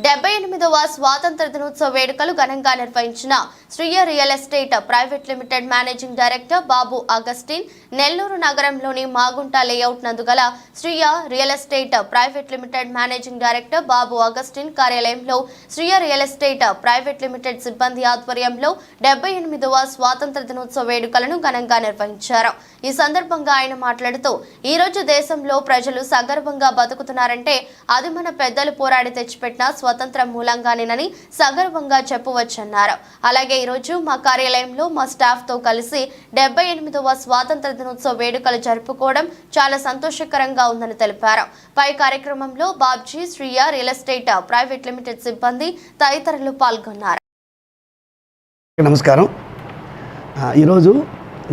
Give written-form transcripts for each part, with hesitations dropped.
78వ స్వాతంత్ర దినోత్సవ వేడుకలు ఘనంగా నిర్వహించిన Sreeya real estate private limited managing director Babu Augustine Nellore నగరంలోని మాగుంట లేఅవుట్ నందు గల Sreeya real estate private limited managing director Babu Augustine కార్యాలయంలో Sreeya real estate private limited సిబ్బంది ఆధ్వర్యంలో 78వ స్వాతంత్ర దినోత్సవ వేడుకలను ఘనంగా నిర్వహించారు. ఈ సందర్భంగా ఆయన మాట్లాడుతూ ఈ రోజు దేశంలో ప్రజలు సగర్వంగా బతుకుతున్నారంటే అది మన పెద్దలు పోరాడి తెచ్చిపెట్టిన స్వతంత్రం మూలంగానేనని సగర్వంగా చెప్పవచ్చన్నారు. అలాగే ఈ రోజు మా కార్యాలయంలో మా స్టాఫ్ తో కలిసి 78వ స్వాతంత్ర దినోత్సవ వేడుకలు జరుపుకోవడం చాలా సంతోషకరంగా ఉందని తెలిపారు. పై కార్యక్రమంలో Babji Shriya real estate private limited సిబ్బంది తదితరులు పాల్గొన్నారు. నమస్కారం. ఈరోజు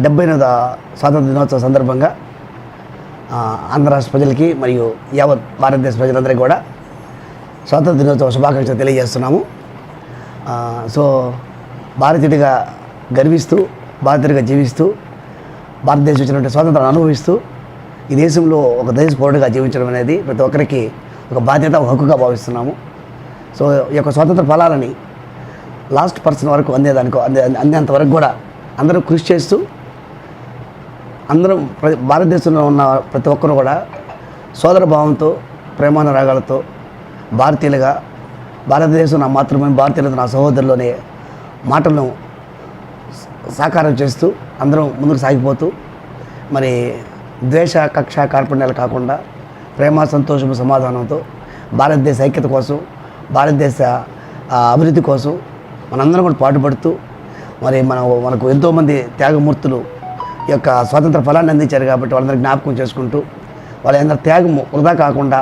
78వ స్వాతంత్ర దినోత్సవ సందర్భంగా ఆంధ్ర రాష్ట్ర ప్రజలకి మరియు యావత్ భారతదేశ ప్రజలందరికీ కూడా స్వాతంత్ర దినోత్సవ శుభాకాంక్షలు తెలియజేస్తున్నాము. సో భారతీయుడిగా గర్విస్తూ భారతీయుడిగా జీవిస్తూ భారతదేశం వచ్చినటువంటి స్వాతంత్రాన్ని అనుభవిస్తూ ఈ దేశంలో ఒక దేశ పౌరుడిగా జీవించడం అనేది ప్రతి ఒక్కరికి ఒక బాధ్యత, ఒక హక్కుగా భావిస్తున్నాము. సో ఈ యొక్క స్వాతంత్ర ఫలాలని లాస్ట్ పర్సన్ వరకు అందేంత వరకు కూడా అందరూ కృషి చేస్తూ అందరం భారతదేశంలో ఉన్న ప్రతి ఒక్కరు కూడా సోదర భావంతో ప్రేమానురాగాలతో భారతీయులుగా భారతదేశం నా మాతృభూమి, భారతీయులతో నా సహోదరులోనే మాటలను సాకారం చేస్తూ అందరం ముందుకు సాగిపోతూ మరి ద్వేష, కక్ష, కార్పణ్యాలు కాకుండా ప్రేమ, సంతోషము, సమాధానంతో భారతదేశ ఐక్యత కోసం, భారతదేశ అభివృద్ధి కోసం మనందరం కూడా పాటుపడుతూ మరి మనకు ఎంతోమంది త్యాగమూర్తులు ఈ యొక్క స్వాతంత్ర ఫలాన్ని అందించారు కాబట్టి వాళ్ళందరూ జ్ఞాపకం చేసుకుంటూ వాళ్ళందరూ త్యాగం వృధా కాకుండా